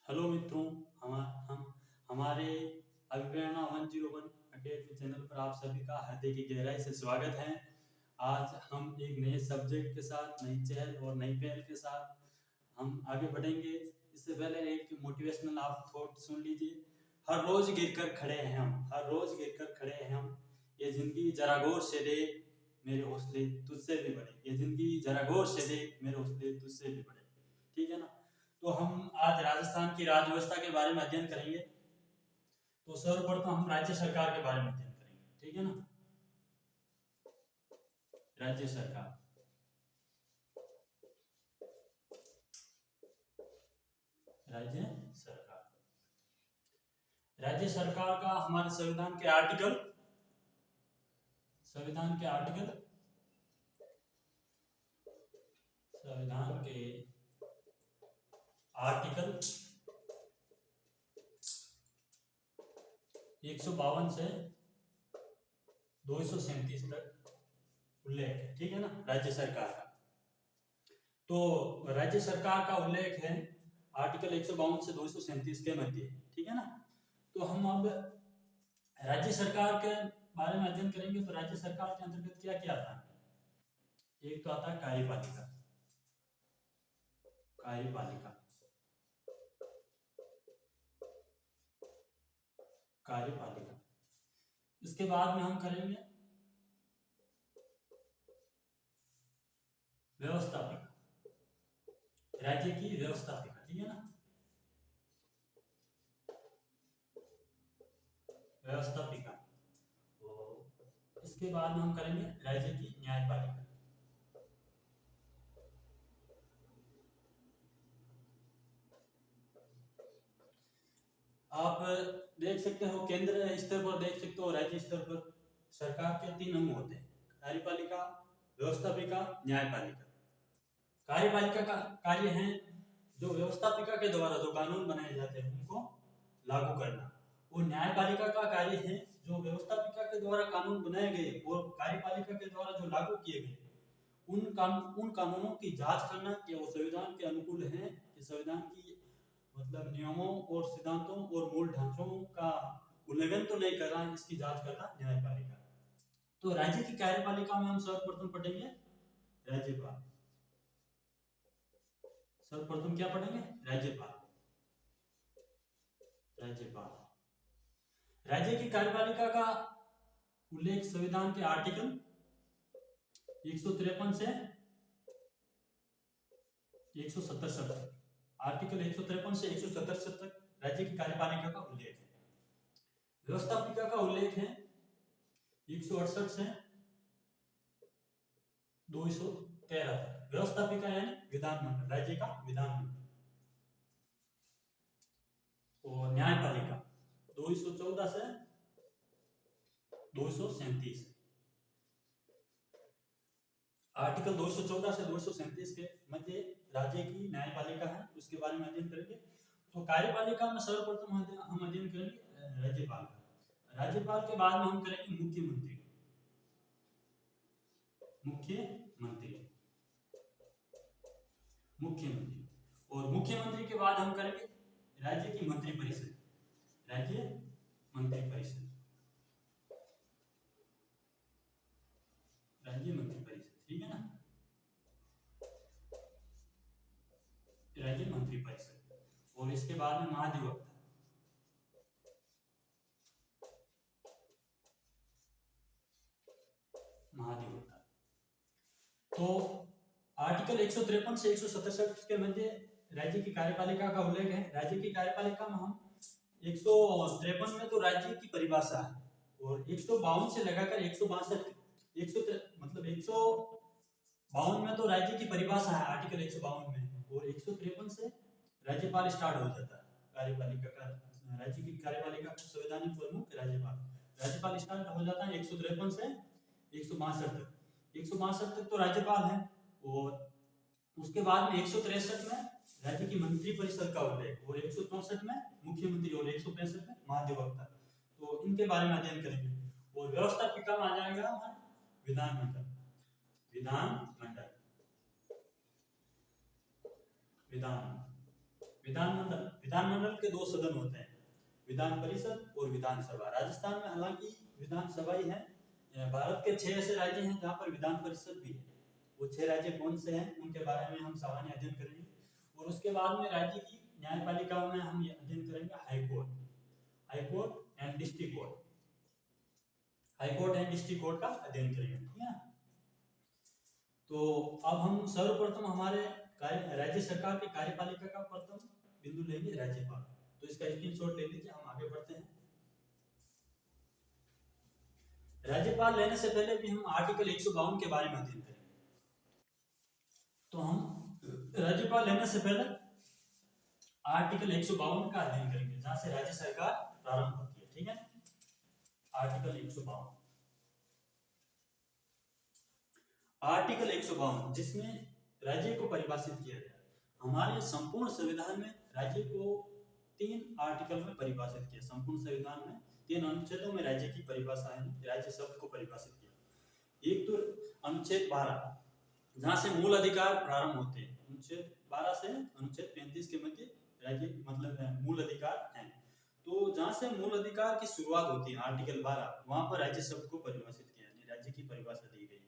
Hello मित्रों, हम हमारे अभिप्रेरणा 101 अकेडमी चैनल पर आप सभी का हृदय की गहराई से स्वागत है। आज हम एक नए सब्जेक्ट के साथ, नई चहल और नई पहल के साथ हम आगे बढ़ेंगे। इससे पहले एक मोटिवेशनल आप थॉट सुन लीजिए। हर रोज गिरकर खड़े हैं हम, हर रोज गिरकर खड़े हैं हम। ये जिंदगी जरा गौर से देख, मेरे हौसले तुझसे भी बड़े। ये जिंदगी जरा गौर से देख, मेरे हौसले तुझसे भी बड़े। ठीक है ना। तो हम आज राजस्थान की राज्य व्यवस्था के बारे में अध्ययन करेंगे। तो सर्वप्रथम हम राज्य सरकार के बारे में अध्ययन करेंगे। ठीक है ना। राज्य सरकार, राज्य सरकार, राज्य सरकार का हमारे संविधान के आर्टिकल संविधान के 152 से 237 तक उल्लेख है। ठीक है ना। राज्य सरकार का, तो राज्य सरकार का उल्लेख है आर्टिकल 152 से 237 के मध्य। ठीक है ना। तो हम अब राज्य सरकार के बारे में अध्ययन करेंगे। तो राज्य सरकार के अंतर्गत क्या क्या आता है। एक तो आता है कार्यपालिका, कार्यपालिका, कार्यपालिका। इसके बाद में हम करेंगे व्यवस्थापिका, राज्य की व्यवस्थापिका। ठीक है ना। व्यवस्थापिका। तो इसके बाद में हम करेंगे राज्य की न्यायपालिका। आप देख सकते हो, केंद्र स्तर पर देख सकते हो, राज्य स्तर पर सरकार के 3 अंग होते हैं: कार्यपालिका, व्यवस्थापिका, न्यायपालिका। कार्यपालिका का कार्य है जो व्यवस्थापिका के द्वारा जो कानून बनाए जाते हैं उनको लागू करना, और न्यायपालिका का कार्य है जो व्यवस्थापिका के द्वारा कानून बनाए गए और कार्यपालिका के द्वारा जो लागू किए गए उन कानूनों की जांच करना कि वो संविधान के अनुकूल हैं, कि संविधान की मतलब नियमों और सिद्धांतों और मूल ढांचों का उल्लंघन तो नहीं कर रहा है, इसकी जांच करता न्यायपालिका। तो राज्य की कार्यपालिका में हम सर्वप्रथम पढ़ेंगे राज्यपाल। सर्वप्रथम क्या पढ़ेंगे? राज्यपाल। राज्यपाल। राज्य की कार्यपालिका का उल्लेख संविधान के आर्टिकल 153 से 167 तक, आर्टिकल 153 से 167 तक राज्य की कार्यपालिका का उल्लेख है। व्यवस्थापिका का उल्लेख है 168 से 213 तक। व्यवस्थापिका यानी विधानमंडल, राज्य का विधानमंडल। और न्यायपालिका 214 से 237। आर्टिकल 214 से 237 के मध्य राज्य की न्यायपालिका है, उसके बारे में अध्ययन करेंगे। तो कार्यपालिका में सर्वप्रथम हम अध्ययन करेंगे राज्यपाल का। राज्यपाल के बाद में हम करेंगे मुख्यमंत्री। मुख्यमंत्री, मुख्यमंत्री। और मुख्यमंत्री के बाद हम करेंगे राज्य की मंत्रिपरिषद, राज्य मंत्रिपरिषद, राज्य मंत्रिपरिषद। ठीक है ना। राज्य मंत्रिपरिषद। और इसके बाद में महाधिवक्ता, महाधिवक्ता। तो आर्टिकल 153 से 167 के मध्य राज्य की कार्यपालिका का उल्लेख है। राज्य की कार्यपालिका में हम 153 में तो राज्य की परिभाषा है, और 152 से लगाकर 162 मतलब 152 में तो राज्य की परिभाषा है आर्टिकल 152 में, और 153 से राज्यपाल स्टार्ट हो जाता है। कार्यपालिका का, राज्य की कार्यपालिका का संवैधानिक प्रमुख राज्यपाल स्टार्ट हो जाता है 153 से 162 तक। 162 तक तो राज्यपाल है, और उसके बाद में 163 में राज्य की मंत्रिपरिषद का उल्लेख, और 164 में मुख्यमंत्री, और 165 में महाधिवक्ता। तो इनके बारे में अध्ययन करेंगे। और व्यवस्थापिका में आ जाएगा विधानमंडल, विधानमंडल, विधानमंडल। विधानमंडल के 2 सदन होते हैं, विधान परिषद और विधानसभा। राजस्थान में हालांकि विधानसभा ही है। भारत के 6 ऐसे राज्य हैं जहाँ पर विधान परिषद भी है। वो 6 राज्य कौन से हैं उनके बारे में हम सामान्य अध्ययन करेंगे। और उसके बाद में राज्य की न्यायपालिका में हम अध्ययन करेंगे high court and district court. High court and district court का अध्ययन करेंगे, ठीक है। तो अब हम सर्वप्रथम हमारे राज्य सरकार की कार्यपालिका का प्रथम बिंदु लेंगे राज्यपाल। तो इसका स्क्रीनशॉट ले लीजिए, हम आगे बढ़ते हैं। राज्यपाल लेने से पहले भी हम आर्टिकल 152 के बारे में अध्ययन करेंगे। तो हम राज्यपाल लेने से पहले आर्टिकल 152 का अध्ययन करेंगे, जहां से राज्य सरकार प्रारंभ होती है, ठीक है। आर्टिकल 152, आर्टिकल 152 जिसमें राज्य को परिभाषित किया गया। हमारे संपूर्ण संविधान में राज्य को 3 आर्टिकल में परिभाषित किया। संपूर्ण संविधान में 3 अनुच्छेदों में राज्य की परिभाषा है, राज्य शब्द को परिभाषित किया। एक तो अनुच्छेद 12 जहां से मूल अधिकार प्रारंभ होते हैं। अनुच्छेद 12 से अनुच्छेद 35 के मध्य राज्य मतलब मूल अधिकार हैं। तो जहां से मूल अधिकार की शुरुआत होती है आर्टिकल 12, वहां पर राज्य शब्द को परिभाषित किया, यानी राज्य की परिभाषा दी गई।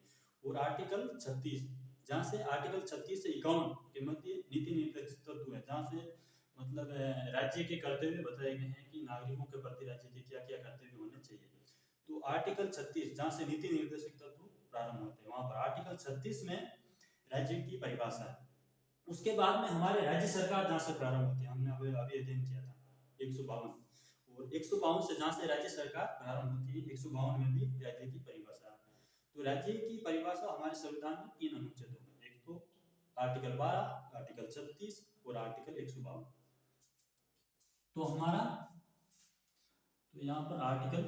और आर्टिकल 36 जहां से आर्टिकल 36 से 51 के मध्य नीति निर्देशक तत्व है, जहां से मतलब राज्य के कर्तव्य बताए गए हैं कि नागरिकों के प्रति राज्य के क्या क्या कर्तव्य होने चाहिए। तो आर्टिकल 36 जहां से नीति निर्देशक तत्व प्रारंभ होते हैं, वहां पर आर्टिकल 36 में राज्य की परिभाषा है। उसके बाद में हमारे राज्य सरकार जहां से प्रारंभ होती है, हमने अभी अध्ययन किया था 152, और 152 से जहां से राज्य सरकार प्रारंभ होती है, 152 में भी राज्य की परिभाषा है। तो राज्य की परिभाषा हमारे संविधान में 3 अनुच्छेदों में, एक तो आर्टिकल 12, आर्टिकल 36 और आर्टिकल 152। तो हमारा तो यहाँ पर आर्टिकल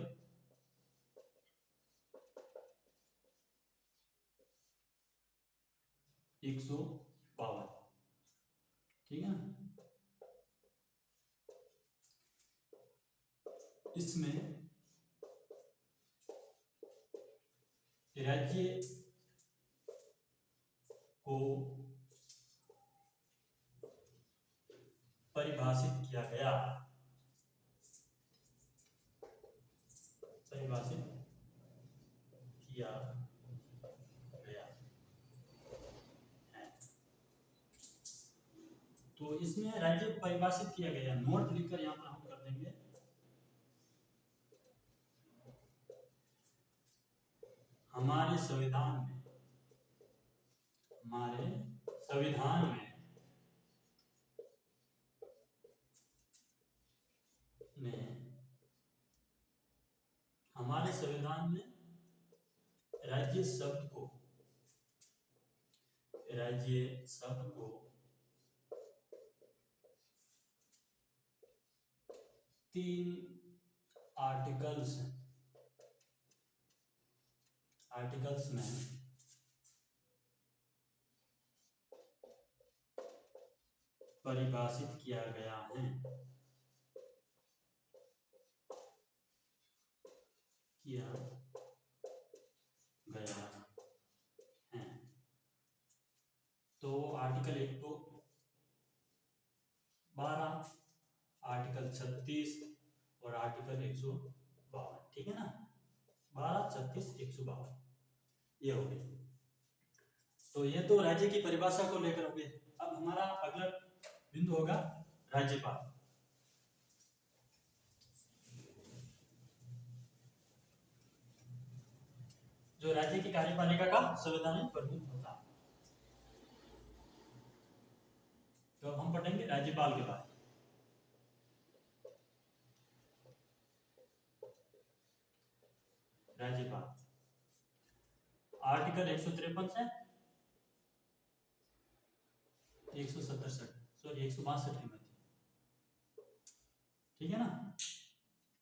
152, ठीक है ना। इसमें राज्य को परिभाषित किया गया, है। तो इसमें राज्य को परिभाषित किया गया, नोट लिखकर यहाँ पर हम कर देंगे। हमारे संविधान में राज्य शब्द को 3 आर्टिकल्स में परिभाषित किया गया है, तो आर्टिकल 1 तो 12, आर्टिकल 36 और आर्टिकल 152, ठीक है ना। 12, 36, 152 ये हो गई। तो ये तो राज्य की परिभाषा को लेकर हो गए। अब हमारा अगला बिंदु होगा राज्यपाल। जो राज्य की कार्यपालिका का संवैधानिक प्रमुख होता है। तो हम पढ़ेंगे राज्यपाल के बारे में। राज्यपाल आर्टिकल 153 से 162 के मध्य, ठीक है ना।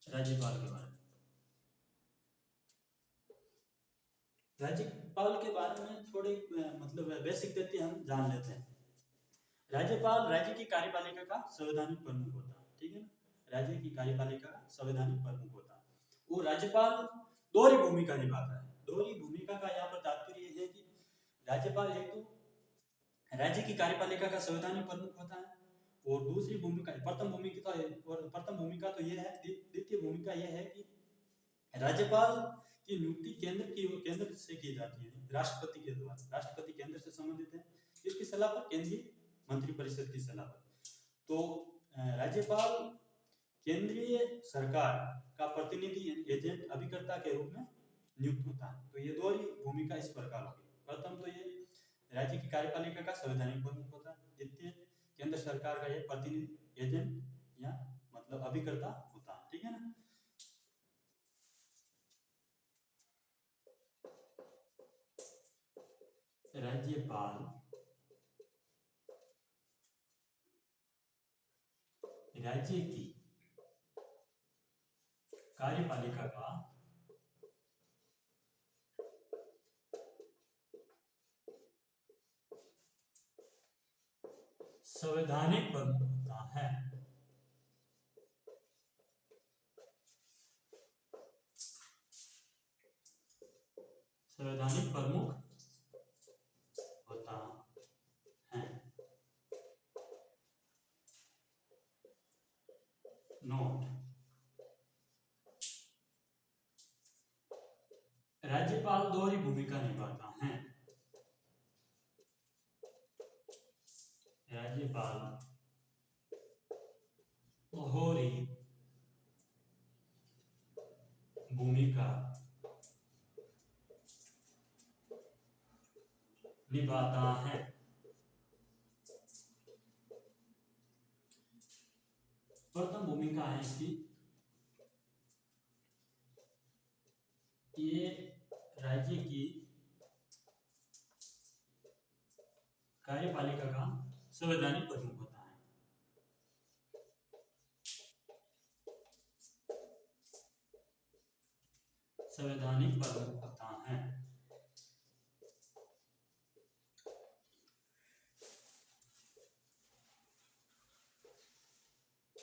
राज्यपाल के बारे में, राज्यपाल के बारे में थोड़ी मतलब बेसिक तथ्य हम जान लेते हैं। राज्यपाल राज्य की कार्यपालिका का संवैधानिक प्रमुख होता है, ठीक है ना। राज्य की कार्यपालिका का संवैधानिक प्रमुख होता है। वो राज्यपाल दोहरी भूमिका निभाता है। दोहरी भूमिका का यहाँ पर तात्पर्य यह है कि राज्यपाल एक तो राज्य की कार्यपालिका का संवैधानिक प्रमुख होता है, और दूसरी भूमिका, प्रथम राज्यपाल की नियुक्ति केंद्र से की जाती है, राष्ट्रपति के द्वारा। राष्ट्रपति केंद्र से संबंधित है, किसकी सलाह पर? केंद्रीय मंत्रिपरिषद की सलाह पर। तो राज्यपाल केंद्रीय सरकार का प्रतिनिधि एजेंट अभिकर्ता के रूप में नियुक्त होता है। तो ये दो ही भूमिका इस प्रकार होगी। प्रथम तो ये राज्य की कार्यपालिका का संवैधानिक प्रमुख होता है, द्वितीय केंद्र सरकार का ये प्रतिनिधि एजेंट या मतलब अभिकर्ता होता है, ठीक है ना। राज्यपाल राज्य की कार्यपालिका का संवैधानिक प्रमुख होता है। संवैधानिक प्रमुख होता है। नोट, राज्यपाल दोहरी भूमिका निभाता है। राज्यपाल दोहरी भूमिका निभाता है। प्रथम भूमिका है इसकी, ये राज्य की कार्यपालिका का संवैधानिक प्रमुख होता है। संवैधानिक प्रमुख होता है।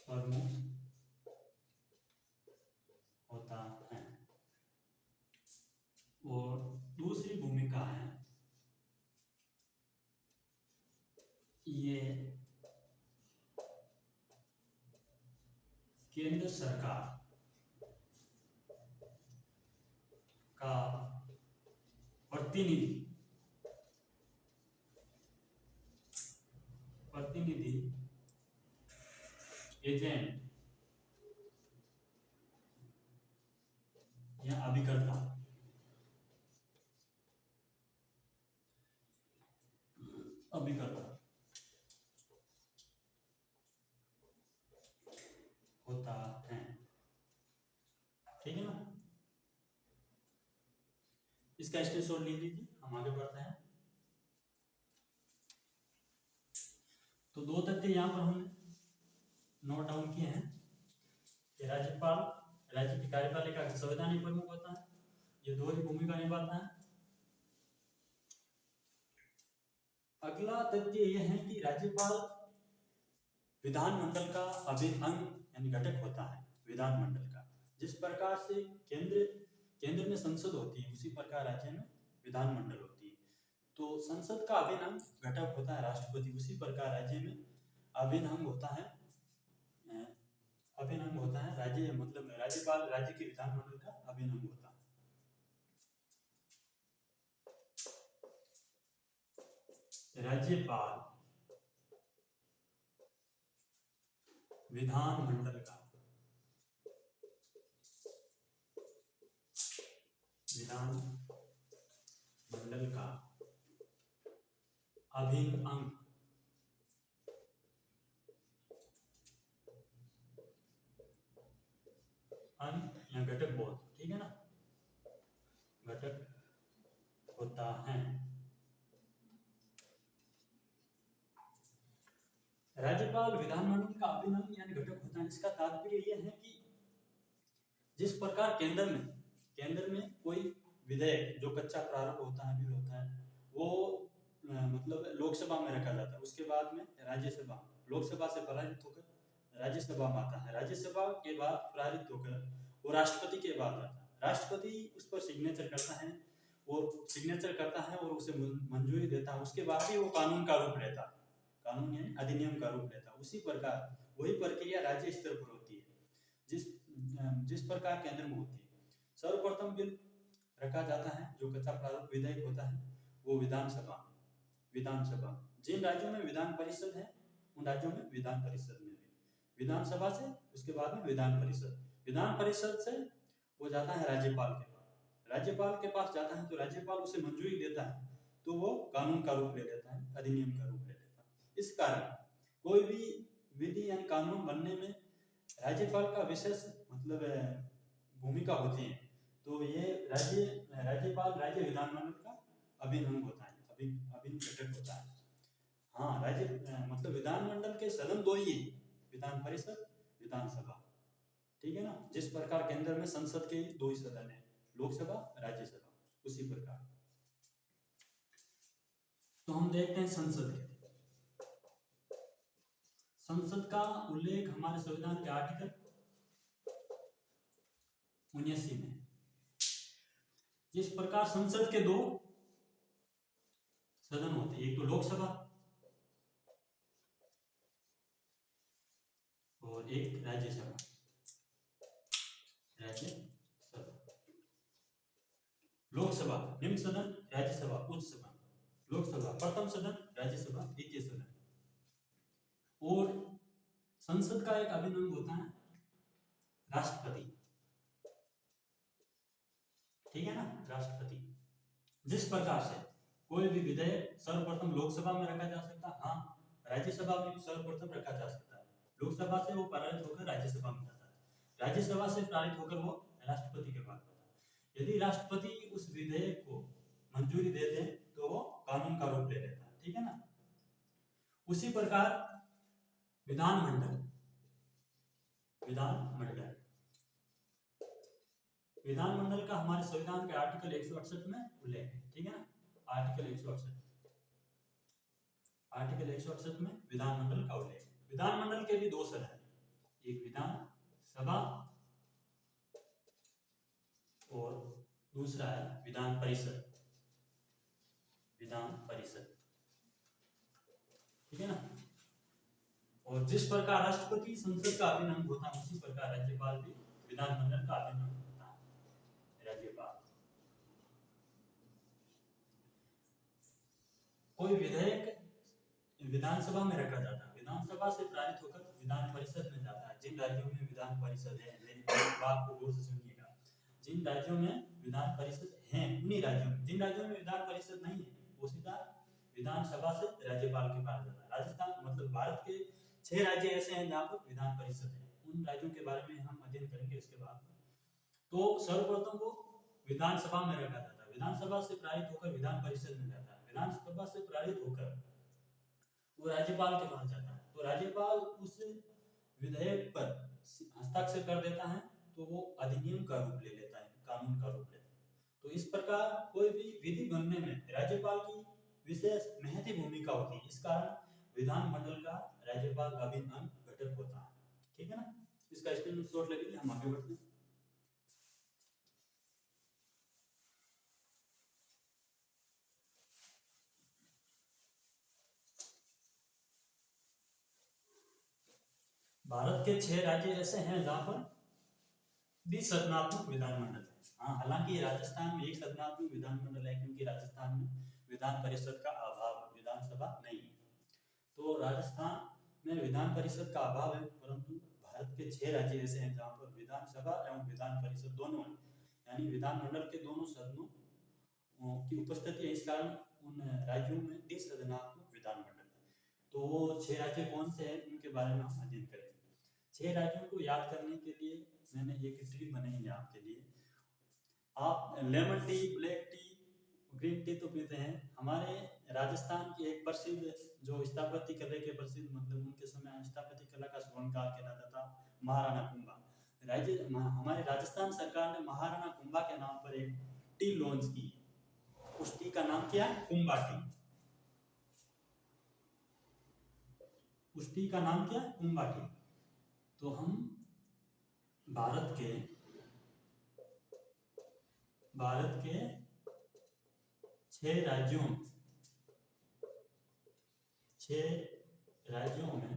प्रमुख होता है। और दूसरी भूमिका है, ये केंद्र सरकार का प्रतिनिधि एजेंट या अभिकर्ता होता है, ठीक है ना। इसका स्क्रीनशॉट ले लीजिए, हम आगे बढ़ते हैं। तो दो तथ्य यहाँ पर हमने नोट डाउन किए हैं कि राज्यपाल राज्य की कार्यपालिका का संवैधानिक प्रमुख होता है, ये दोहरी भूमिका निभाता है। अगला तथ्य यह है कि राज्यपाल विधानमंडल का अभिन्न अंग यानी घटक होता है। विधानमंडल का जिस प्रकार से केंद्र में संसद होती है, उसी प्रकार राज्य में विधानमंडल होती है। तो संसद का अभिन्न अंग घटक होता है राष्ट्रपति, उसी प्रकार राज्य में अभिन्न अंग होता है राज्य, मतलब राज्यपाल राज्य के विधानमंडल का अभिन्न अंग होता है। राज्यपाल विधानमंडल का अभिन्न अंग या घटक बोल, ठीक है ना, घटक होता है। राज्यपाल विधानमंडल का अभिन्न अंग यानी घटक होता है। इसका तात्पर्य यह है कि जिस प्रकार केंद्र में कोई विधेयक जो कच्चा प्रारूप होता है, बिल होता है, वो मतलब लोकसभा में रखा जाता है, उसके बाद में राज्यसभा, लोकसभा से पारित होकर राज्यसभा में आता है, राज्यसभा के बाद पारित होकर वो राष्ट्रपति के बाद आता है। राष्ट्रपति उस पर सिग्नेचर करता है और उसे मंजूरी देता है। उसके बाद ही वो कानून का रूप लेता है, कानून यानी अधिनियम का रूप लेता है। उसी प्रकार वही प्रक्रिया राज्य स्तर पर होती है जिस प्रकार केंद्र में होती है। सर्वप्रथम बिल रखा जाता है जो कच्चा प्रारूप विधेयक होता है वो विधानसभा। जिन राज्यों में विधान परिषद है उन राज्यों में विधान परिषद में भी विधानसभा से उसके बाद में विधान परिषद से वो जाता है राज्यपाल के पास जाता है तो राज्यपाल उसे मंजूरी देता है तो वो कानून का रूप ले लेता है, अधिनियम का रूप ले लेता है। इस कारण कोई भी विधि यानी कानून बनने में राज्यपाल का विशेष मतलब भूमिका होती है। तो ये राज्यपाल राज्य विधानमंडल का अभिन्न अंग होता है, अभिन्न घटक होता है। हाँ, मतलब विधानमंडल के सदन दो ही है, विधान परिषद, विधानसभा, ठीक है ना। जिस प्रकार केंद्र में संसद के दो ही सदन है, लोकसभा, राज्यसभा, उसी प्रकार। तो हम देखते हैं संसद का उल्लेख हमारे संविधान के आर्टिकल 79 में। जिस प्रकार संसद के दो सदन होते हैं, एक तो लोकसभा और एक राज्यसभा। लोकसभा निम्न सदन, राज्यसभा उच्च सदन। लोकसभा प्रथम सदन, राज्यसभा द्वितीय सदन। और संसद का एक अभिन्न अंग होता है राष्ट्रपति, ठीक है ना, राष्ट्रपति। जिस प्रकार से कोई भी विधेयक सर्वप्रथम लोकसभा में रखा जा सकता है, हाँ, राज्यसभा में भी सर्वप्रथम रखा जा सकता है। लोकसभा से वो पारित होकर राज्यसभा में जाता है, राज्यसभा से पारित होकर वो राष्ट्रपति के पास जाता है। यदि राष्ट्रपति उस विधेयक को मंजूरी दे दे तो वो कानून का रूप ले लेता है, ठीक है ना। उसी प्रकार विधानमंडल का हमारे संविधान के आर्टिकल 168 में उल्लेख है, ठीक है ना। आर्टिकल 168 में विधानमंडल का उल्लेख। विधानमंडल के भी दो सदन हैं, एक विधानसभा और दूसरा है विधान परिषद, ठीक है ना। और जिस प्रकार राष्ट्रपति संसद का अभिन्न अंग होता है उसी प्रकार राज्यपाल भी विधानमंडल का अभिन्न अंग होता है। राज्यपाल कोई विधेयक विधानसभा में रखा जाता है, विधानसभा से पारित होकर विधान परिषद में जाता है। जिन राज्यों में विधान परिषद है, मेरी बात को गौर से सुनिएगा, जिन राज्यों में विधान परिषद है उन्हीं राज्यों में, जिन राज्यों में विधान परिषद नहीं है वो सीधा विधानसभा से राज्यपाल के पास जाता है। राजस्थान मतलब भारत के 6 राज्य ऐसे हैं जहाँ पर विधान परिषद है, उन राज्यों के बारे में हम अध्ययन करेंगे इसके बाद में। तो सर्वप्रथम वो विधानसभा में रखा जाता है, विधानसभा से पारित होकर विधान परिषद में जाता है, विधानसभा से पारित होकर वो राज्यपाल के पास जाता है। तो राज्यपाल उस विधेयक पर हस्ताक्षर कर देता है तो वो अधिनियम का रूप ले लेता है, कानून का रूप लेता है। तो इस प्रकार कोई भी विधि बनने में राज्यपाल की विशेष महत्वपूर्ण भूमिका होती है। इस कारण विधानमंडल का राज्यपाल का अभिन्न अंग घटक होता है, ठीक है ना। इसका स्क्रीनशॉट ले लीजिए, हम आगे बढ़ते हैं। भारत के 6 राज्य ऐसे हैं जहां पर द्विसदनात्मक विधानमंडल है। हाँ, हालांकि राजस्थान में एक सदनात्मक विधानमंडल है क्योंकि राजस्थान में विधान परिषद का अभाव, विधानसभा नहीं है। तो राजस्थान में विधान परिषद का अभाव है, परंतु भारत के 6 राज्य ऐसे हैं जहाँ पर विधानसभा एवं विधान परिषद दोनों है, यानी विधानमंडल के दोनों सदनों की उपस्थिति है। इस कारण उन राज्यों में द्विसदनात्मक विधानमंडल है। तो वो 6 राज्य कौन से हैं उनके बारे में हम अध्ययन करेंगे। 6 राज्यों को याद करने के लिए मैंने एक ट्रिक बनाई है आपके लिए। आप lemon tea, black T, green tea तो पीते हैं। हमारे राजस्थान की एक प्रसिद्ध जो स्थापत्य कला के प्रसिद्ध मतलब उनके समय स्थापत्य कला का स्वर्णकाल कहलाता था महाराणा कुंभा। हमारे राजस्थान सरकार ने महाराणा कुंभा के नाम पर एक टी लॉन्च की। उस टी का नाम क्या है? कुंभा टी। उस टी का नाम क्या है? कुंभा टी। तो हम भारत के 6 राज्यों में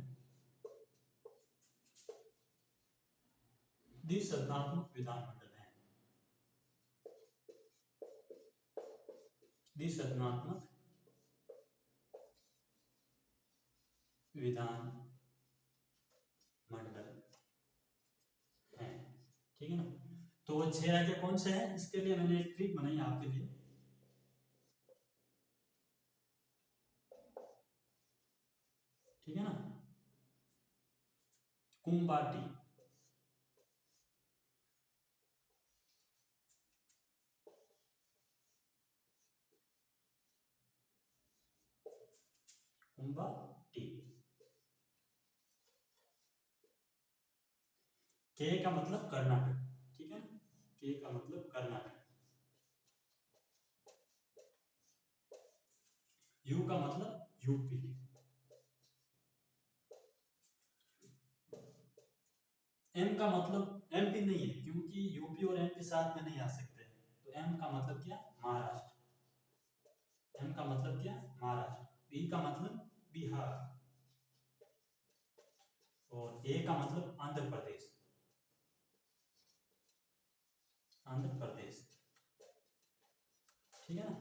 द्विसदनात्मक विधानमंडल है। द्विसदनात्मक विधान मंडल है। ठीक है ना। तो 6 राज्य कौन से हैं, इसके लिए मैंने एक ट्रिक बनाई आपके लिए। ठीक है ना। कुंबाटी, कुंबाटी, के का मतलब कर्नाटक। ठीक है ना। के का मतलब कर्नाटक, यू का मतलब यूपी, एम का मतलब एमपी नहीं है क्योंकि यूपी और एमपी साथ में नहीं आ सकते। तो एम का मतलब क्या, महाराष्ट्र। एम का मतलब क्या, महाराष्ट्र। बी का मतलब बिहार, और ए का मतलब आंध्र प्रदेश, आंध्र प्रदेश। ठीक है ना।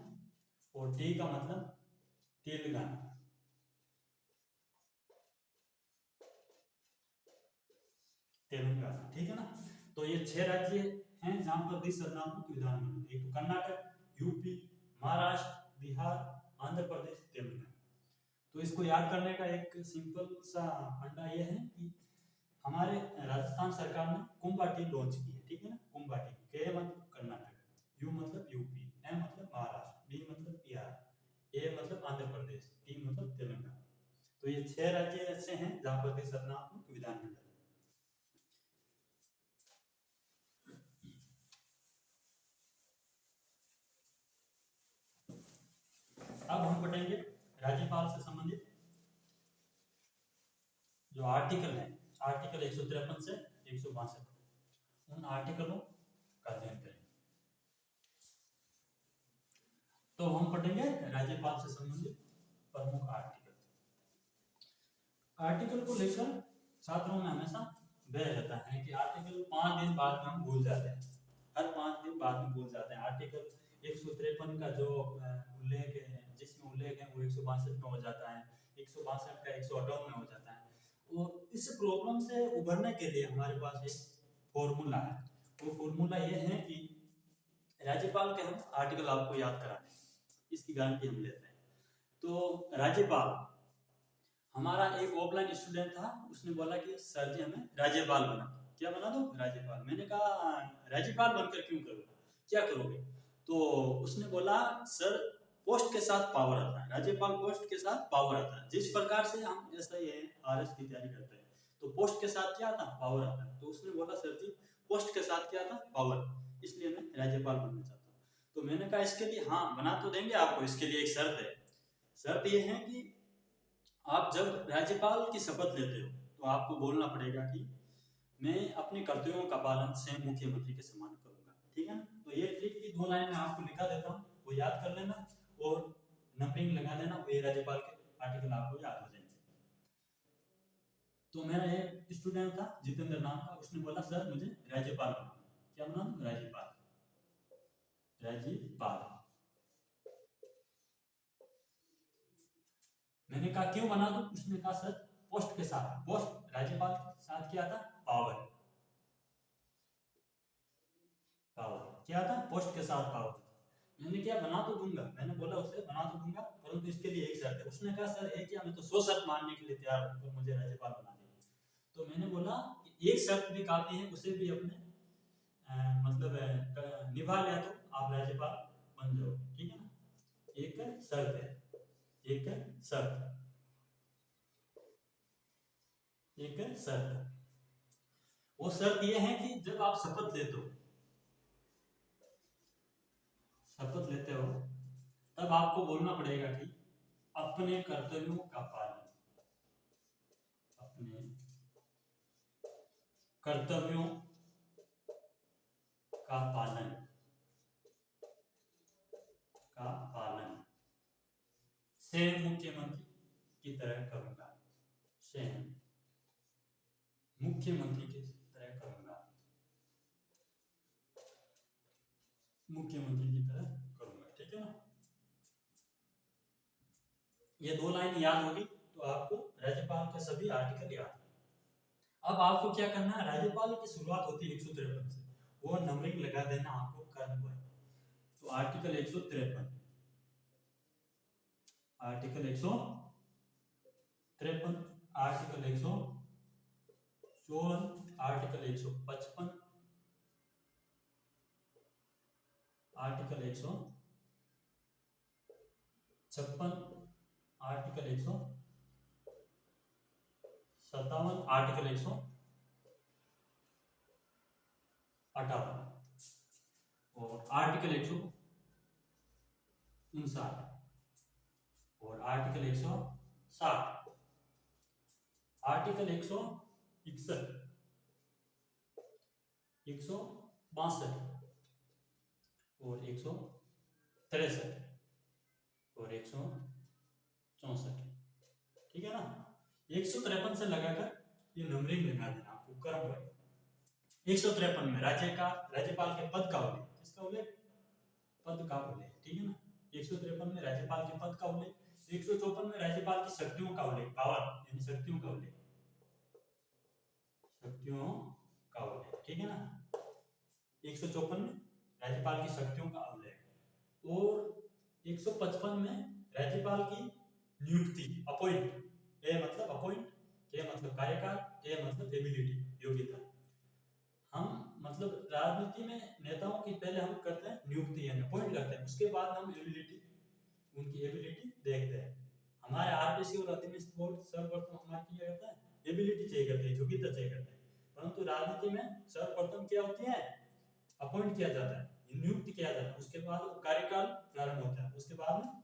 और टी का मतलब तेलंगाना, तेलंगाना। ठीक है ना। तो ये 6 राज्य हैं जहां पर द्विसदनात्मक विधान मंडल, एक तो कर्नाटक, यूपी, महाराष्ट्र, बिहार, आंध्र प्रदेश, तेलंगाना। तो इसको याद करने का एक सिंपल सा फंडा ये है कि हमारे राजस्थान सरकार ने कुंभाटी लॉन्च की है। ठीक है ना। कुंभाटी, के मतलब कर्नाटक, यू मतलब यूपी, एम मतलब महाराष्ट्र, बी मतलब बिहार, ए मतलब आंध्र प्रदेश, टी मतलब तेलंगाना। तो ये 6 राज्य ऐसे हैं जहां पर द्विसदनात्मक विधान मंडल। अब हम पढ़ेंगे राज्यपाल से संबंधित जो आर्टिकल है, आर्टिकल 153 से 162, उन आर्टिकलों का अध्ययन करेंगे। तो हम पढ़ेंगे राज्यपाल से संबंधित प्रमुख आर्टिकल। आर्टिकल को लेकर छात्रों में हमेशा भय रहता है कि आर्टिकल 5 दिन बाद में हम भूल जाते हैं, हर 5 दिन बाद में भूल जाते हैं। आर्टिकल 153 का जो उल्लेख है, जिसमें उल्लेख है वो 162 में हो जाता है, 162 का 158 में हो जाता है। और इस प्रॉब्लम से उभरने के लिए हमारे पास एक फॉर्मूला है। वो फॉर्मूला ये है कि राज्यपाल के हम आर्टिकल आपको याद कराने हैं, इसकी गारंटी हम लेते हैं। तो राज्यपाल, हमारा एक ऑफलाइन स्टूडेंट था, उसने बोला कि सर जी हमें राज्यपाल बना, क्या बना दो, राज्यपाल। मैंने कहा राज्यपाल बनकर क्यों करोगे, क्या करोगे। तो उसने बोला सर पोस्ट के साथ पावर आता है, राज्यपाल पोस्ट के साथ पावर आता है। जिस प्रकार से हम जैसा ये आरएस की तैयारी करते हैं तो पोस्ट के साथ क्या आता है, पावर आता है। तो उसने बोला सर जी पोस्ट के साथ क्या आता है, पावर, इसलिए मैं राज्यपाल बनना चाहता हूँ। तो मैंने कहा इसके लिए हाँ बना तो देंगे आपको, इसके लिए एक शर्त है। शर्त ये है कि आप जब राज्यपाल की शपथ लेते हो तो आपको बोलना पड़ेगा कि मैं अपने कर्तव्यों का पालन स्वयं मुख्यमंत्री के समान करूंगा। ठीक है ना। तो ये ट्रिक की 2 लाइन मैं आपको लिखा देता हूँ, वो याद कर लेना और नंबरिंग लगा देना, ये राज्यपाल के आर्टिकल आपको याद हो जाएंगे। तो मेरा एक स्टूडेंट था जितेंद्र नाम का, उसने बोला सर मुझे राज्यपाल बना, क्या बना, राज्यपाल, राज्यपाल। मैंने कहा क्यों बना दो, उसने कहा सर पोस्ट के साथ, पोस्ट राज्यपाल के साथ क्या था, पावर, पावर क्या था, पोस्ट के साथ पावर। मैंने क्या बना तो दूंगा, मैंने बोला उसे बना तो दूंगा, परंतु इसके लिए एक शर्त है। उसने कहा सर एक क्या, मैं तो 100 शर्त मानने के लिए तैयार हूं, तो मुझे राज्यपाल बना दीजिए। तो मैंने बोला कि एक शर्त भी काफी है, उसे भी अपने मतलब निभा लिया तो आप राज्यपाल बन जाओगे। ठीक है ना। एक शर्त है, एक शर्त, एक शर्त। वो शर्त ये है कि जब आप शपथ लेते हो, शपथ लेते हो तब आपको बोलना पड़ेगा कि अपने कर्तव्यों का पालन, अपने कर्तव्यों का पालन, का पालन स्वयं मुख्यमंत्री की तरह करूंगा, स्वयं मुख्यमंत्री की तरह करूंगा, मुख्यमंत्री की तरह करूंगा। ठीक है ना। ये 2 लाइन याद होगी तो आपको राज्यपाल के सभी आर्टिकल याद। अब आपको क्या करना है, राज्यपाल की शुरुआत होती है 153 से, वो नंबरिंग लगा देना आपको कर्म हुआ। तो article 153, article 153, article 154, article 155, article 156, article 157, article 158 और आर्टिकल 159 और आर्टिकल 160, आर्टिकल 161, 162 और 163 और 164। ठीक है ना। 153 से लगाकर ये नंबरिंग लगा देना आपको क्रम है। 153 में राज्यपाल के पद का उल्लेख, किसका उल्लेख, पद का उल्लेख। ठीक है ना। 153 में राज्यपाल के पद का उल्लेख, 154 में राज्यपाल की शक्तियों का उल्लेख, पावर यानी शक्तियों का उल्लेख, शक्तियों का उल्लेख। ठीक है ना। 154 में राज्यपाल की शक्तियों का उल्लेख और 155 में राज्यपाल की नियुक्ति, अपॉइंट, ए मतलब अपॉइंट, के मतलब कार्यकाल, ए मतलब एबिलिटी, योग्यता। हम मतलब राजनीति में नेताओं की पहले हम करते हैं नियुक्ति यानी अपॉइंट करते हैं, उसके बाद हम एबिलिटी, उनकी एबिलिटी देखते हैं। हमारे आरपीसी और अधिनियम बोर्ड सर्वप्रथम हमारे क्या करता है, एबिलिटी चेक करते हैं, योग्यता चेक करते हैं। परंतु राजनीति में सर्वप्रथम क्या होती है, अपॉइंट किया जाता है, नियुक्त किया जाता है, उसके बाद कार्यकाल प्रारंभ होता है, उसके बाद में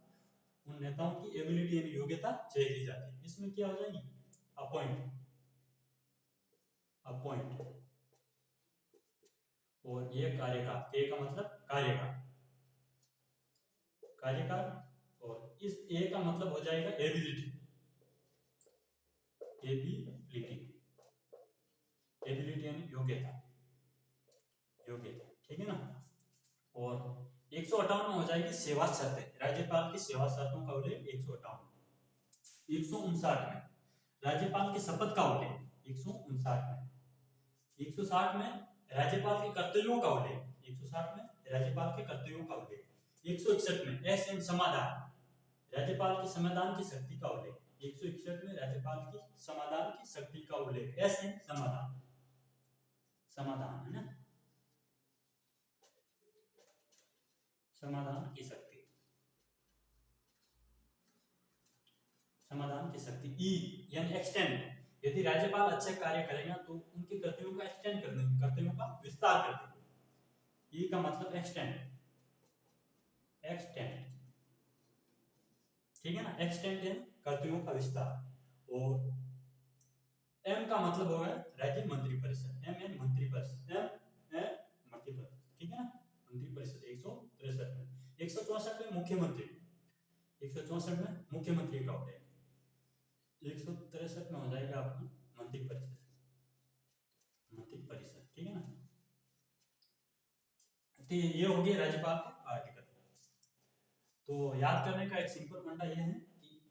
उन नेताओं की एबिलिटी यानी योग्यता चेक की जाती है। इसमें क्या हो जाएगी, अपॉइंट, अपॉइंट और ये कार्यकाल, के का मतलब कार्यकाल, कार्यकाल और इस ए का मतलब हो जाएगा एबिलिटी, एबिलिटी, एबिलिटी यानी योग्यता, योग्यता। ठीक है ना। और 158 में हो जाएगी सेवा शर्तें, राज्यपाल की सेवा शर्तों का उल्लेख 158। 159 में राज्यपाल की शपथ का उल्लेख, 159 में। 160 में राज्यपाल के कर्तव्यों का उल्लेख, 160 में राज्यपाल के कर्तव्यों का उल्लेख। 161 में एस एन समाधान, राज्यपाल की समाधान की शक्ति का उल्लेख, 161 में राज्यपाल की समाधान की शक्ति का उल्लेख, एस एन समाधान, समाधान है ना, समाधान की शक्ति, समाधान की शक्ति। ई यानी एक्सटेंड, यदि राज्यपाल अच्छे कार्य करेगा तो उनके कर्तव्यों का एक्सटेंड कर देंगे, कर्तव्यों का विस्तार कर देंगे। ई का मतलब एक्सटेंड, एक्सटेंड। ठीक है ना, एक्सटेंड है कर्तव्यों का विस्तार। और एम का मतलब होगा राज्य मंत्रिपरिषद, एम एन मंत्रिपरिषद, एम ए मंत्रिपरिषद। ठीक है ना, मंत्रिपरिषद 163 में। 164 में मुख्यमंत्री, 164 में मुख्यमंत्री का उल्लेख, 163 में हो जाएगा आपकी मंत्रिपरिषद, मंत्रिपरिषद। ठीक है ना। तो ये हो गया राज्यपाल के आर्टिकल। तो याद करने का एक सिंपल फंडा ये है कि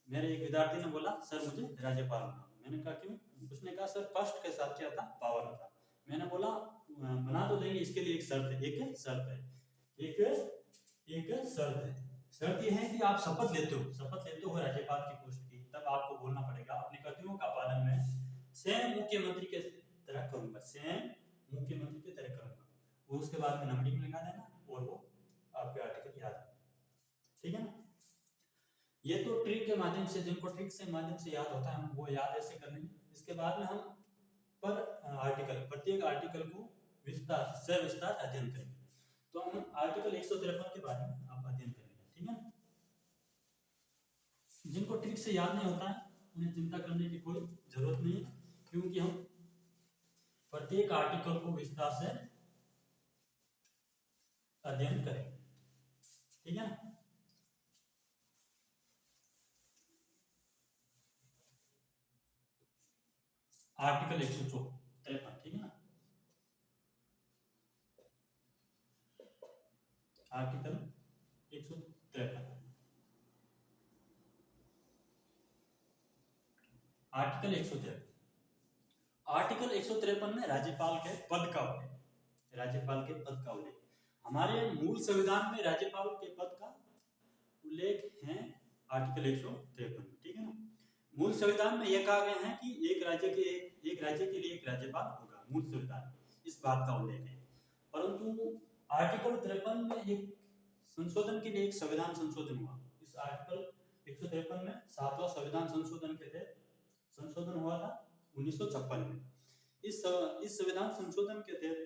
मेरे एक विद्यार्थी ने बोला सर मुझे राज्यपाल बना, मैंने कहा क्यों, उसने कहा सर फर्स्ट के साथ क्या था, पावर था। मैंने बोला बना तो देंगे, इसके लिए एक शर्त है, एक शर्त है, एक शर्त है। शर्त ये है कि आप शपथ लेते हो राज्यपाल की पोस्ट की, तब आपको बोलना पड़ेगा अपने कर्तव्यों का पालन में सेम मुख्यमंत्री के तरह करूंगा, सेम मुख्यमंत्री की तरह करूंगा। वो उसके बाद में नंबरिंग लगा देना और वो आपके आर्टिकल याद है। ठीक है ना। ये तो ट्रिक के माध्यम से, जिनको ट्रिक से माध्यम से याद होता है वो याद ऐसे कर लेंगे। इसके बाद में हम पर आर्टिकल, प्रत्येक आर्टिकल को विस्तार से विस्तार अध्ययन करेंगे। तो हम आर्टिकल 153 के बारे में आप अध्ययन करेंगे। ठीक है। जिनको ट्रिक से याद नहीं होता है उन्हें चिंता करने की कोई जरूरत नहीं है, क्योंकि हम प्रत्येक आर्टिकल को विस्तार से अध्ययन करेंगे। ठीक है ना। आर्टिकल 153, ठीक है ना, आर्टिकल 153 आर्टिकल 153। आर्टिकल 153 में राज्यपाल के पद का उल्लेख, राज्यपाल के पद का उल्लेख। हमारे मूल संविधान में राज्यपाल के पद का उल्लेख है आर्टिकल 153 में, ठीक है ना। मूल संविधान में यह कहा गया है कि एक राज्य के लिए एक राज्यपाल होगा, मूल संविधान में इस बात का उल्लेख है। परंतु आर्टिकल 53 में एक संशोधन के लिए एक संविधान संशोधन हुआ। इस आर्टिकल 153 में 7वां संविधान संशोधन के तहत संशोधन हुआ था 1956 में। इस संविधान संशोधन के तहत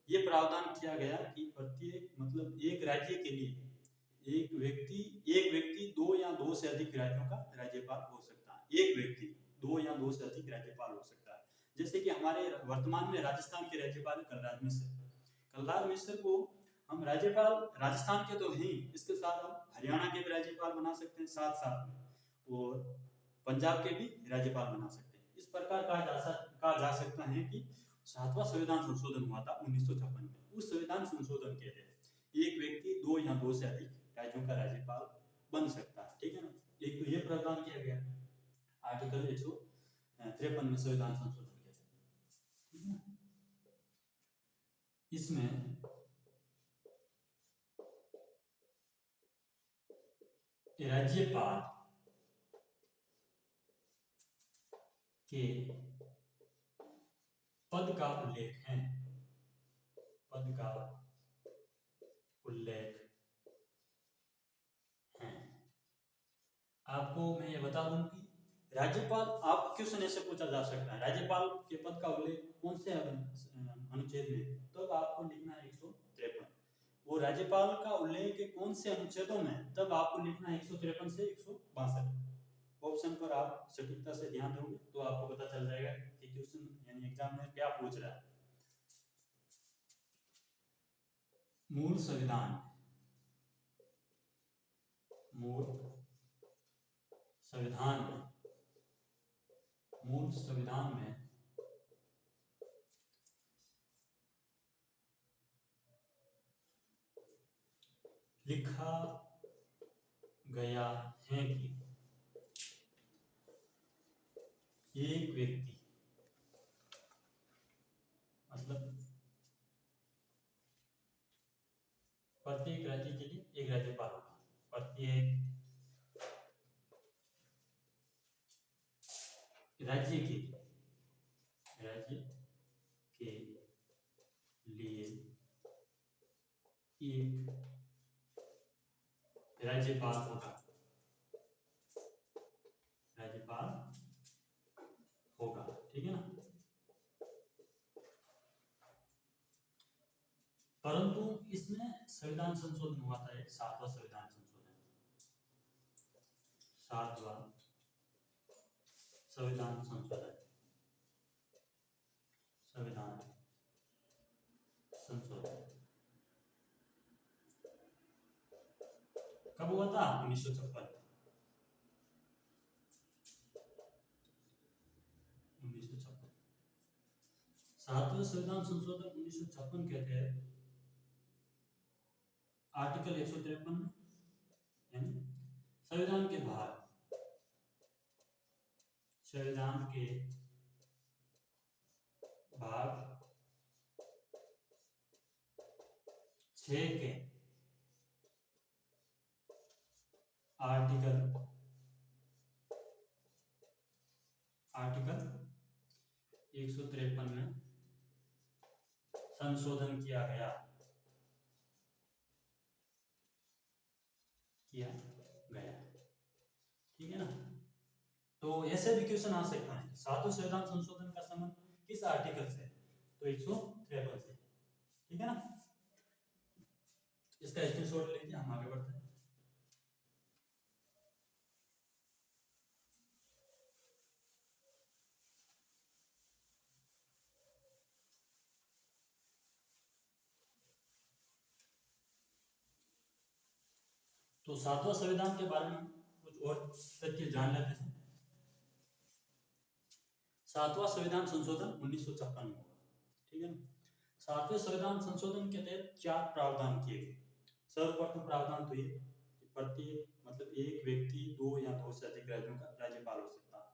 ये प्रावधान किया गया कि प्रत्येक मतलब एक राज्य के लिए एक व्यक्ति दो या दो से अधिक राज्यों का राज्यपाल हो सकता है। एक व्यक्ति दो या दो से अधिक राज्यपाल हो सकता है। जैसे कि हमारे वर्तमान में राजस्थान के राज्यपाल कलराज मिश्र, कलराज मिश्र को हम राज्यपाल राजस्थान के तो हैं, इसके साथ हम हरियाणा के भी राज्यपाल बना सकते हैं साथ साथ में, और पंजाब के भी राज्यपाल बना सकते हैं। इस प्रकार कहा जा सकता है कि 7वां संविधान संशोधन हुआ था 1956 में। उस संविधान संशोधन के तहत एक व्यक्ति दो या दो से अधिक राज्यों का राज्यपाल बन सकता है, ठीक है ना। एक तो ये प्रावधान किया गया आर्टिकल 153 में संविधान संशोधन के तहत, ठीक है ना। इसमें राज्यपाल के पद का उल्लेख है, पद का उल्लेख है। आपको मैं ये बता दूं कि राज्यपाल, आप क्वेश्चन ऐसे पूछा जा सकता है राज्यपाल के पद का उल्लेख कौन से अनुच्छेद में, तो आपको लिखना है 153। वो राज्यपाल का उल्लेख कौन से अनुच्छेदों में, तब आपको लिखना है 153 से 162। ऑप्शन पर आप सटीकता से ध्यान दोगे तो आपको पता चल जाएगा कि क्वेश्चन यानी एग्जाम में क्या पूछ रहा है। मूल संविधान में लिखा गया है कि एक व्यक्ति मतलब प्रत्येक राज्य के लिए एक राज्यपाल होगा, प्रत्येक राज्य के लिए एक राज्यपाल होगा, ठीक है ना। परंतु इसमें संविधान संशोधन हुआ था, एक 7वां संविधान संशोधन, 7वां संविधान संशोधन कब हुआ था? 1956। 7वां संविधान संशोधन 1956 के तहत आर्टिकल 153 में यानी संविधान के भाग 6 के आर्टिकल 153 में संशोधन किया गया, ठीक है ना। तो ऐसे भी क्वेश्चन आ सकता है 7वां संविधान संशोधन का संबंध किस आर्टिकल से, तो 153 से, ठीक है ना। इसका स्क्रीनशॉट लीजिए, हम आगे बढ़ते हैं। तो 7वां संविधान के बारे में कुछ और तथ्य जान लेते हैं। 7वां संविधान संशोधन 1956 में हुआ, ठीक है ना। 7वें संविधान संशोधन के तहत 4 प्रावधान किए गए। सर्वप्रथम प्रावधान तो ये कि प्रत्येक मतलब एक व्यक्ति दो या दो से अधिक राज्यों का राज्यपाल हो सकता है।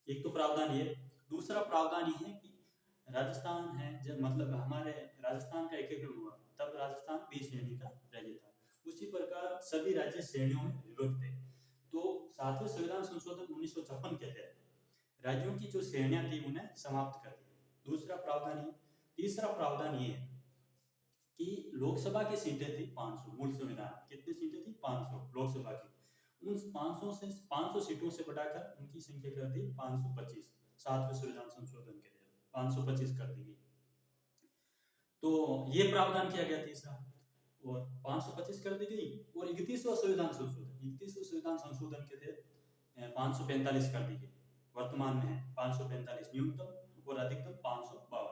एक तो प्रावधान ये। दूसरा प्रावधान ये है कि राजस्थान है जब मतलब हमारे राजस्थान का एकीकरण हुआ तब राजस्थान 20 श्रेणी का राज्य था। उसी प्रकार सभी राज्य श्रेणियों में विभक्त थे। तो सातवें संविधान संशोधन 1956 के तहत राज्यों की जो श्रेणियां थी उन्हें समाप्त कर दी। दूसरा प्रावधान ये। तीसरा प्रावधान ये है कि लोकसभा की सीटें थी 500। मूल संविधान कितनी सीटें थी? 500 लोकसभा की। उन 500 सीटों से बढ़ाकर उनकी संख्या कर दी 525। सातवें संविधान संशोधन के लिए 525 कर दी गई। तो ये प्रावधान किया गया तीसरा, और 525 कर दी गई। और 31वां संविधान संशोधन के तहत 545 कर दी गई। वर्तमान में है 545 न्यूनतम और अधिकतम 552।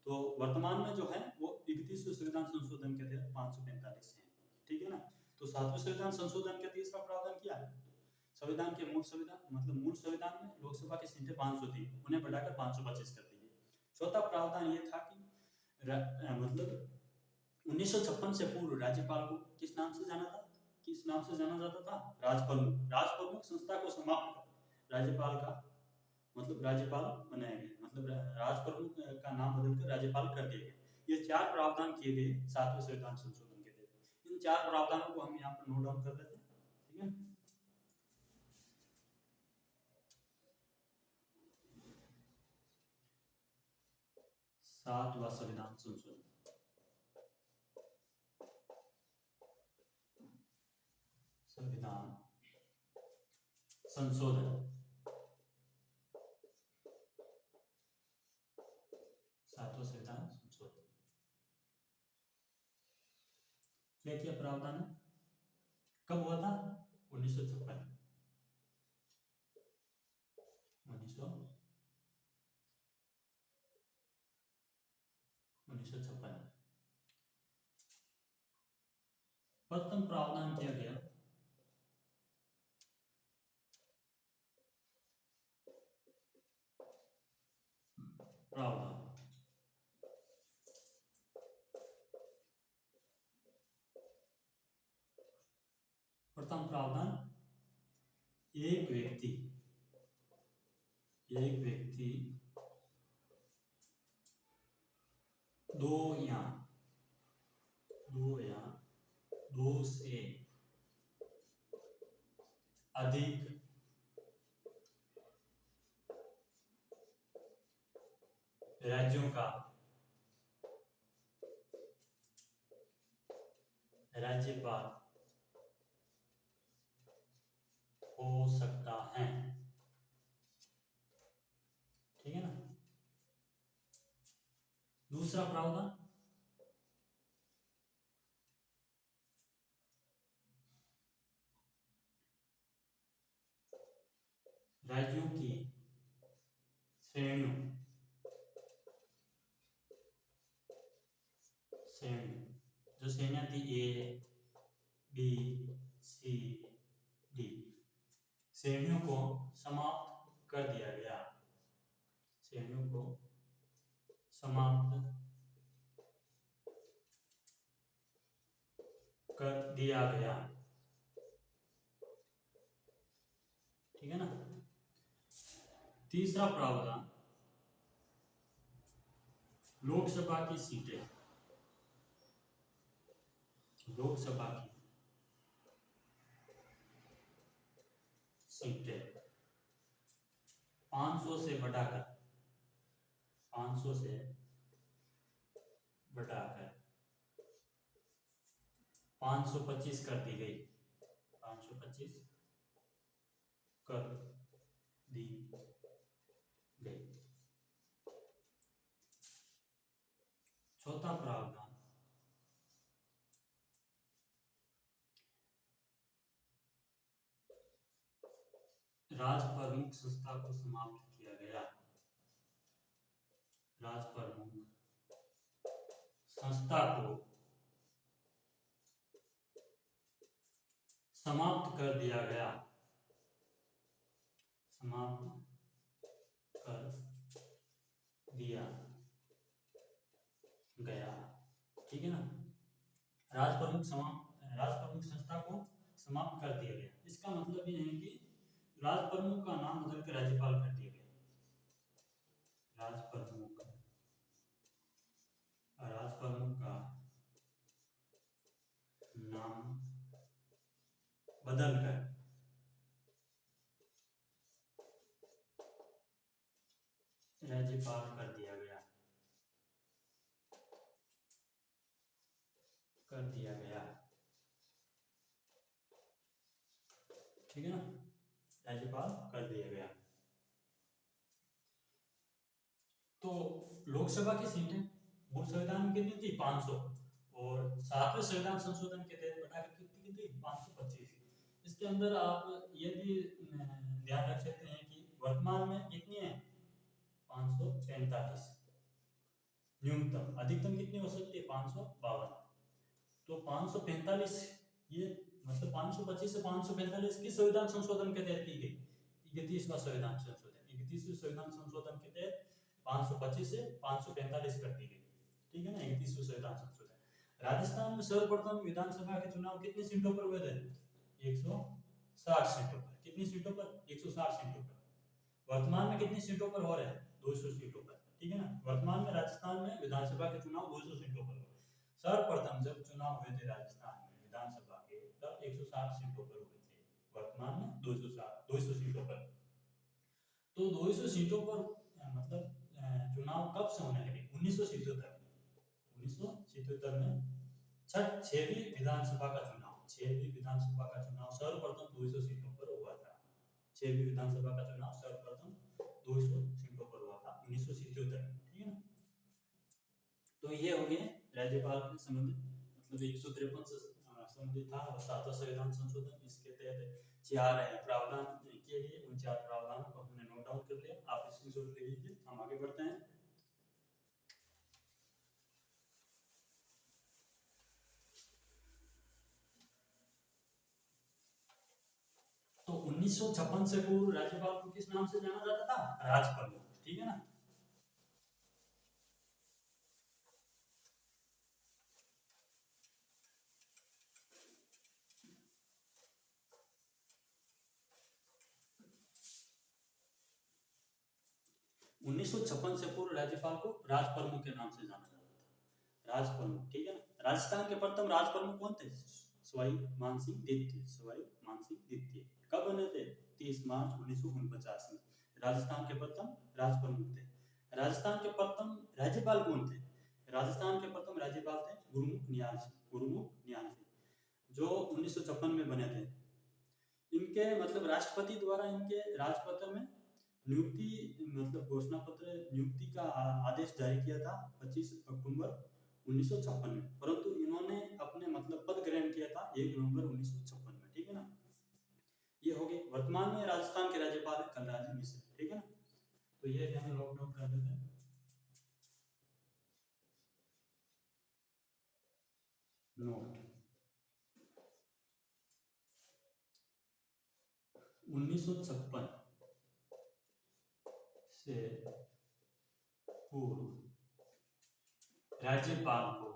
तो वर्तमान में जो है वो 31वें संविधान संशोधन के तहत 545 है। ठीक है ना। तो सातवें संविधान संशोधन के तीसरा प्रावधान किया है, संविधान के मूल संविधान में लोकसभा की सीटें 500 थी, उन्हें बढ़ाकर 525 कर दी गई। चौथा प्रावधान ये था कि मतलब 1956 से पूर्व राज्यपाल को किस नाम से जाना जाता था? राजप्रमुख। राजप्रमुख संस्था को समाप्त कर राज्यपाल का मतलब राज्यपाल बनाया गया, मतलब राजप्रमुख का नाम बदलकर राज्यपाल कर दिया गया। ये 4 प्रावधान किए गए सातवें संविधान संशोधन के तहत। इन 4 प्रावधानों को हम यहाँ पर नोट डाउन कर लेते हैं। ठीक है। सातवां संविधान संशोधन। संविधान संशोधन सातवां संविधान संशोधन क्या क्या प्रावधान है? कब हुआ था? 1956। 1956 प्रथम प्रावधान किया गया प्रावधान प्रथम प्रावधान एक व्यक्ति दो या दो से अधिक राज्यों का राज्यपाल हो सकता है। ठीक है ना। दूसरा प्रावधान राज्यों की श्रेणियों जो श्रेणियां थी A, B, C, D, श्रेणियों को समाप्त कर दिया गया। श्रेणियों को समाप्त कर दिया गया। ठीक है ना। तीसरा प्रावधान लोकसभा की सीटें 500 से बढ़ाकर 525 कर दी गई। 525 कर दी गई। चौथा प्रावधान राजप्रमुख संस्था को समाप्त किया गया। राजप्रमुख संस्था को समाप्त कर दिया गया। ठीक है ना। राजप्रमुख संस्था को समाप्त कर दिया गया। इसका मतलब ये है कि राजप्रमुख का नाम बदलकर राज्यपाल कर दिया गया। राज प्रमुख का नाम बदलकर राज्यपाल कर दिया गया ठीक है ना, राज्यपाल कर दिया गया। तो लोकसभा की सीटें मूल संविधान में कितनी थी? 500, और 7वें संविधान संशोधन के तहत बढ़ाकर कितनी थी? 525। इसके अंदर आप ये भी ध्यान रख सकते हैं कि वर्तमान में कितनी है? 545 न्यूनतम, अधिकतम कितनी हो सकती है? 552। तो 545 ये मतलब 525 से 545 की संविधान संशोधन के तहत की गई। 31वां संविधान संशोधन, 31वें संविधान संशोधन के तहत 525 से 545 कर दी गई, ठीक है ना, 31वें संविधान संशोधन। राजस्थान में सर्वप्रथम विधानसभा के चुनाव कितनी सीटों पर हुए थे? 160 सीटों पर। कितनी सीटों पर? 160 सीटों पर। वर्तमान में कितनी सीटों पर हो रहे हैं? 200 सीटों पर, ठीक है ना। वर्तमान में राजस्थान में विधानसभा के चुनाव 200 सीटों पर हुए। सर्वप्रथम जब चुनाव हुए थे राजस्थान में विधानसभा के, तब 160 सीटों पर हुए थे। वर्तमान में 200 सीटों पर। तो 200 सीटों पर मतलब चुनाव कब से होने लगे? 1977 में 6वीं विधानसभा का चुनाव, 6वीं विधानसभा का चुनाव सर्वप्रथम 200 सीटों पर हुआ था। 6वीं विधानसभा का चुनाव सर्वप्रथम 200 सीटों पर हुआ था 1977 में, ठीक है ना। तो ये हो गए राज्यपाल के संबंधित, मतलब 153 से संबंधित था। और 7वां संविधान संशोधन, इसके तहत 4 प्रावधान किए गए। उन 4 प्रावधानों को हमने नोट डाउन कर लिया, आप स्क्रीनशॉट ले लीजिए। हम आगे बढ़ते हैं। तो 1956 से पूर्व राज्यपाल को किस नाम से जाना जाता था? राजप्रमुख, ठीक है ना। उन्नीस से पूर्व राज्यपाल को राजप्रमुख के नाम से जाना जाता था, राजप्रमुख, ठीक है ना। राजस्थान के प्रथम राजप्रमुख कौन थे? सवाई मानसिंह द्वितीय। सवाई मानसिंह द्वितीय कब बने थे? 30 मार्च 1949 में राजस्थान के प्रथम राजप्रमुख थे। राजस्थान के प्रथम राज्यपाल कौन थे? राजस्थान के प्रथम राज्यपाल थे गुरुमुख निहाल सिंह। गुरुमुख निहाल सिंह, जो 1956 में बने थे। इनके मतलब राष्ट्रपति द्वारा इनके राजपत्र में नियुक्ति मतलब घोषणा पत्र नियुक्ति का आदेश जारी किया था 25 अक्टूबर 1956 में, परंतु इन्होंने अपने मतलब पद ग्रहण किया था 1 नवंबर 1956 में, ठीक है ना। ये हो गए। वर्तमान में राजस्थान के राज्यपाल कलराज मिश्र, ठीक है ना। तो ये हम नोट डाउन कर देते हैं। नोट 1956 से पूर्व राज्यपाल को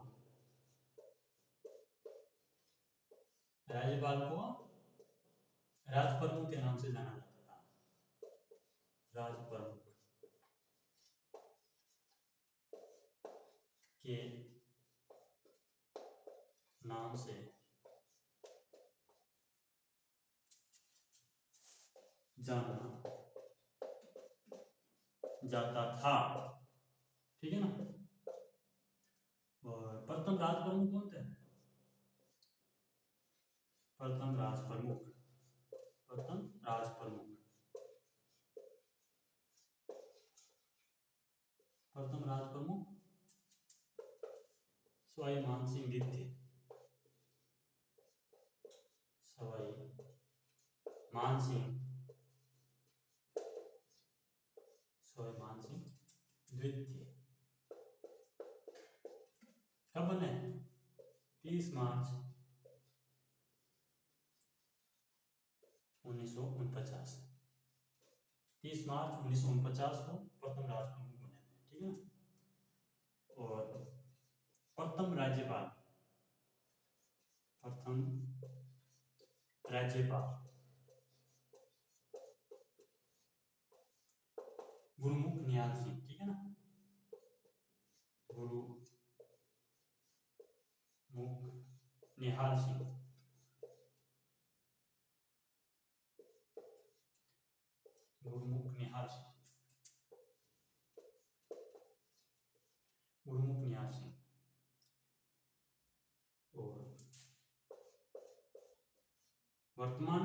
राजप्रमुख के नाम से जाना जाता था। राजप्रमुख के नाम से जाना जाता था, ठीक है ना। और प्रथम राजप्रमुख कौन थे? प्रथम राजप्रमुख सवाई मानसिंह द्वितीय। सवाई मानसिंह द्वितीय कब बने? 30 मार्च 1949। 30 मार्च 1949 को प्रथम राजप्रमुख बने थे, ठीक है ना। और प्रथम राज्यपाल गुरुमुख निहाल सिंह, ठीक है ना, गुरुमुख निहाल सिंह, गुरुमुख निहाल सिंह, गुरुमुख निहाल सिंह। और वर्तमान